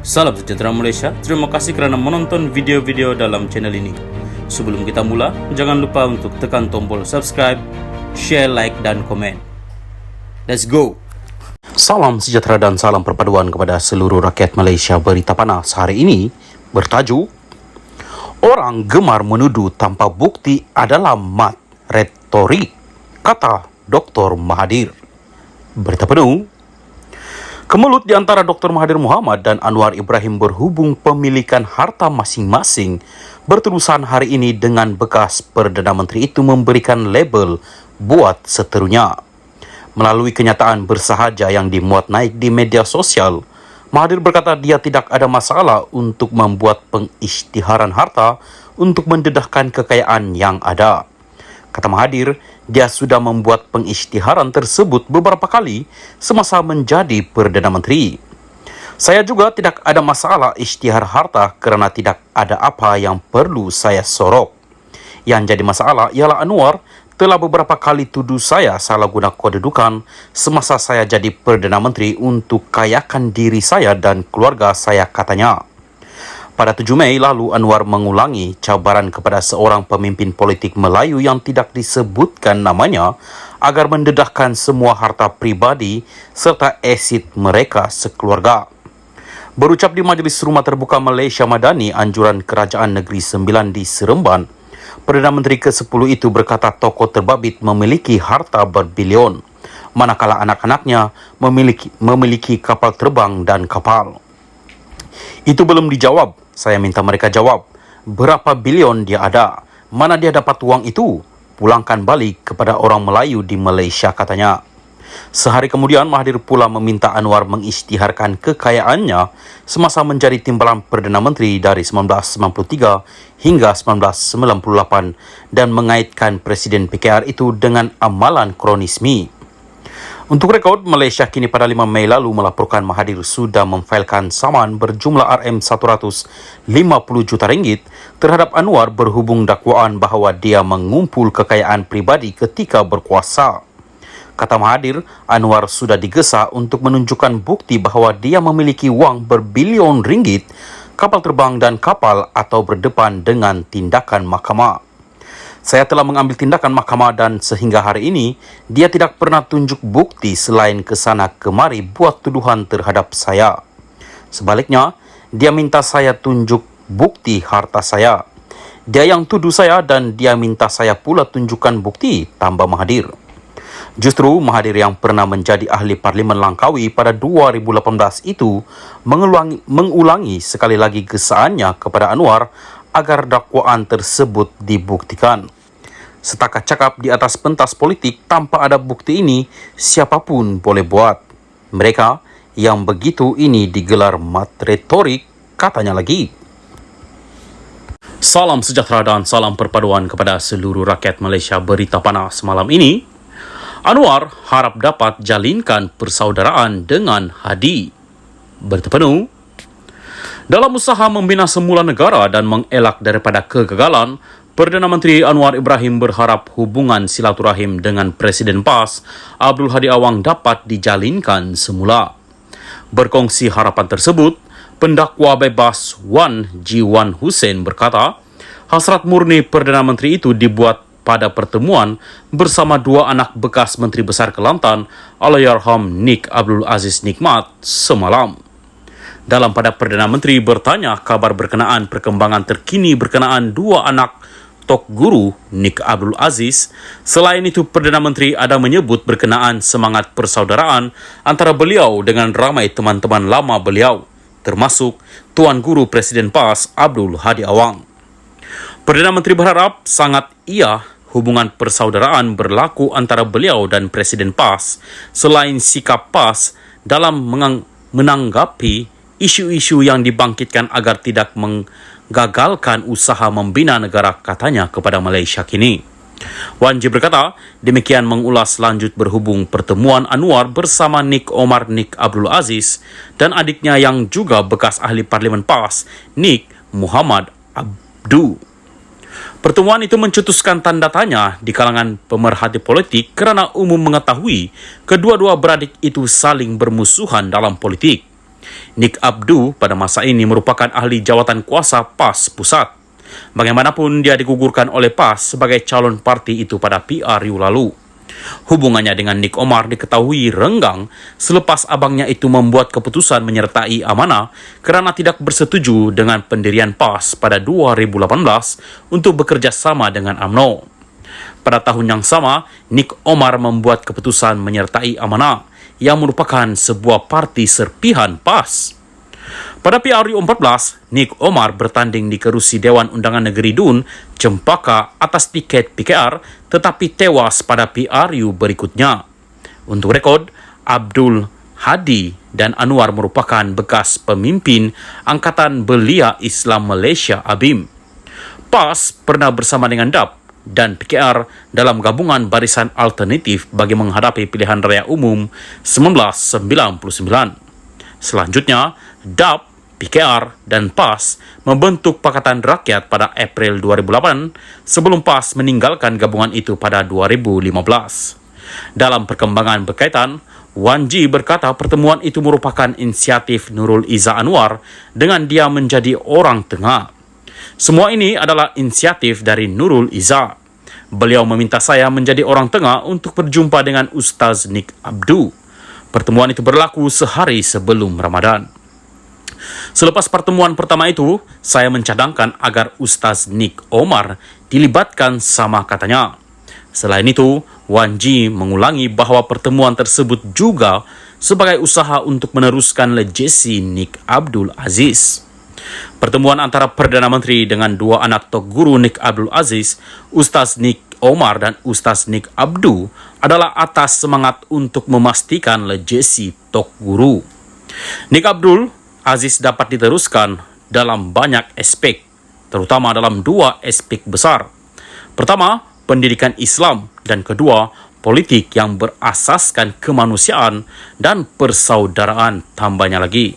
Salam sejahtera Malaysia, terima kasih kerana menonton video-video dalam channel ini. Sebelum kita mula, jangan lupa untuk tekan tombol subscribe, share, like dan komen. Let's go! Salam sejahtera dan salam perpaduan kepada seluruh rakyat Malaysia. Berita panas hari ini bertajuk Orang gemar menuduh tanpa bukti adalah mat retorik, kata Dr. Mahathir. Berita penuh. Kemelut di antara Dr. Mahathir Mohamad dan Anwar Ibrahim berhubung pemilikan harta masing-masing berterusan hari ini dengan bekas Perdana Menteri itu memberikan label buat seterunya. Melalui kenyataan bersahaja yang dimuat naik di media sosial, Mahathir berkata dia tidak ada masalah untuk membuat pengisytiharan harta untuk mendedahkan kekayaan yang ada. Kata Mahathir, dia sudah membuat pengisytiharan tersebut beberapa kali semasa menjadi Perdana Menteri. Saya juga tidak ada masalah isytihar harta kerana tidak ada apa yang perlu saya sorok. Yang jadi masalah ialah Anwar telah beberapa kali tuduh saya salah guna kedudukan semasa saya jadi Perdana Menteri untuk kayakan diri saya dan keluarga saya, katanya. Pada 7 Mei lalu, Anwar mengulangi cabaran kepada seorang pemimpin politik Melayu yang tidak disebutkan namanya agar mendedahkan semua harta pribadi serta aset mereka sekeluarga. Berucap di Majlis Rumah Terbuka Malaysia Madani, anjuran Kerajaan Negeri Sembilan di Seremban, Perdana Menteri ke-10 itu berkata tokoh terbabit memiliki harta berbilion, manakala anak-anaknya memiliki kapal terbang dan kapal. Itu belum dijawab. Saya minta mereka jawab, berapa bilion dia ada? Mana dia dapat uang itu? Pulangkan balik kepada orang Melayu di Malaysia, katanya. Sehari kemudian, Mahathir pula meminta Anwar mengisytiharkan kekayaannya semasa menjadi timbalan Perdana Menteri dari 1993 hingga 1998 dan mengaitkan Presiden PKR itu dengan amalan kronisme. Untuk rekod, Malaysia kini pada 5 Mei lalu melaporkan Mahathir sudah memfailkan saman berjumlah RM150 juta ringgit terhadap Anwar berhubung dakwaan bahawa dia mengumpul kekayaan pribadi ketika berkuasa. Kata Mahathir, Anwar sudah digesa untuk menunjukkan bukti bahawa dia memiliki wang berbilion ringgit, kapal terbang dan kapal atau berdepan dengan tindakan mahkamah. Saya telah mengambil tindakan mahkamah dan sehingga hari ini, dia tidak pernah tunjuk bukti selain kesana kemari buat tuduhan terhadap saya. Sebaliknya, dia minta saya tunjuk bukti harta saya. Dia yang tuduh saya dan dia minta saya pula tunjukkan bukti, tambah Mahathir. Justru Mahathir yang pernah menjadi ahli Parlimen Langkawi pada 2018 itu mengulangi sekali lagi gesaannya kepada Anwar agar dakwaan tersebut dibuktikan. Setakat cakap di atas pentas politik tanpa ada bukti ini, siapapun boleh buat. Mereka yang begitu ini digelar mat retorik, katanya lagi. Salam sejahtera dan salam perpaduan kepada seluruh rakyat Malaysia. Berita panas malam ini, Anwar harap dapat jalinkan persaudaraan dengan Hadi. Berita penuh. Dalam usaha membina semula negara dan mengelak daripada kegagalan, Perdana Menteri Anwar Ibrahim berharap hubungan silaturahim dengan Presiden PAS Abdul Hadi Awang dapat dijalinkan semula. Berkongsi harapan tersebut, pendakwa bebas Wan Jiwan Hussein berkata, hasrat murni Perdana Menteri itu dibuat pada pertemuan bersama dua anak bekas Menteri Besar Kelantan, Allahyarham Nik Abdul Aziz Nikmat, semalam. Dalam pada Perdana Menteri bertanya kabar berkenaan perkembangan terkini berkenaan dua anak Tok Guru Nik Abdul Aziz. Selain itu, Perdana Menteri ada menyebut berkenaan semangat persaudaraan antara beliau dengan ramai teman-teman lama beliau, termasuk Tuan Guru Presiden PAS Abdul Hadi Awang. Perdana Menteri berharap sangat hubungan persaudaraan berlaku antara beliau dan Presiden PAS selain sikap PAS dalam menanggapi isu-isu yang dibangkitkan agar tidak menggagalkan usaha membina negara, katanya kepada Malaysia kini. Wan Ji berkata, demikian mengulas lanjut berhubung pertemuan Anwar bersama Nik Omar Nik Abdul Aziz dan adiknya yang juga bekas ahli Parlimen PAS, Nik Muhammad Abdu. Pertemuan itu mencetuskan tanda tanya di kalangan pemerhati politik kerana umum mengetahui kedua-dua beradik itu saling bermusuhan dalam politik. Nick Abdu pada masa ini merupakan ahli jawatan kuasa PAS Pusat. Bagaimanapun dia digugurkan oleh PAS sebagai calon parti itu pada PRU lalu. Hubungannya dengan Nick Omar diketahui renggang selepas abangnya itu membuat keputusan menyertai Amanah kerana tidak bersetuju dengan pendirian PAS pada 2018 untuk bekerja sama dengan UMNO. Pada tahun yang sama, Nick Omar membuat keputusan menyertai Amanah yang merupakan sebuah parti serpihan PAS. Pada PRU 14, Nick Omar bertanding di kerusi Dewan Undangan Negeri DUN, Cempaka atas tiket PKR tetapi tewas pada PRU berikutnya. Untuk rekod, Abdul Hadi dan Anwar merupakan bekas pemimpin Angkatan Belia Islam Malaysia ABIM. PAS pernah bersama dengan DAP dan PKR dalam gabungan Barisan Alternatif bagi menghadapi pilihan raya umum 1999. Selanjutnya, DAP, PKR, dan PAS membentuk Pakatan Rakyat pada April 2008 sebelum PAS meninggalkan gabungan itu pada 2015. Dalam perkembangan berkaitan, Wan Ji berkata pertemuan itu merupakan inisiatif Nurul Izzah Anwar dengan dia menjadi orang tengah. Semua ini adalah inisiatif dari Nurul Izzah. Beliau meminta saya menjadi orang tengah untuk berjumpa dengan Ustaz Nick Abdu. Pertemuan itu berlaku sehari sebelum Ramadan. Selepas pertemuan pertama itu, saya mencadangkan agar Ustaz Nick Omar dilibatkan sama katanya. Selain itu, Wan Ji mengulangi bahawa pertemuan tersebut juga sebagai usaha untuk meneruskan legasi Nick Abdul Aziz. Pertemuan antara Perdana Menteri dengan dua anak tok guru Nick Abdul Aziz, Ustaz Nick Omar dan Ustaz Nick Abdu adalah atas semangat untuk memastikan legasi tok guru. Nick Abdul Aziz dapat diteruskan dalam banyak aspek, terutama dalam dua aspek besar. Pertama, pendidikan Islam, dan kedua, politik yang berasaskan kemanusiaan dan persaudaraan, tambahnya lagi.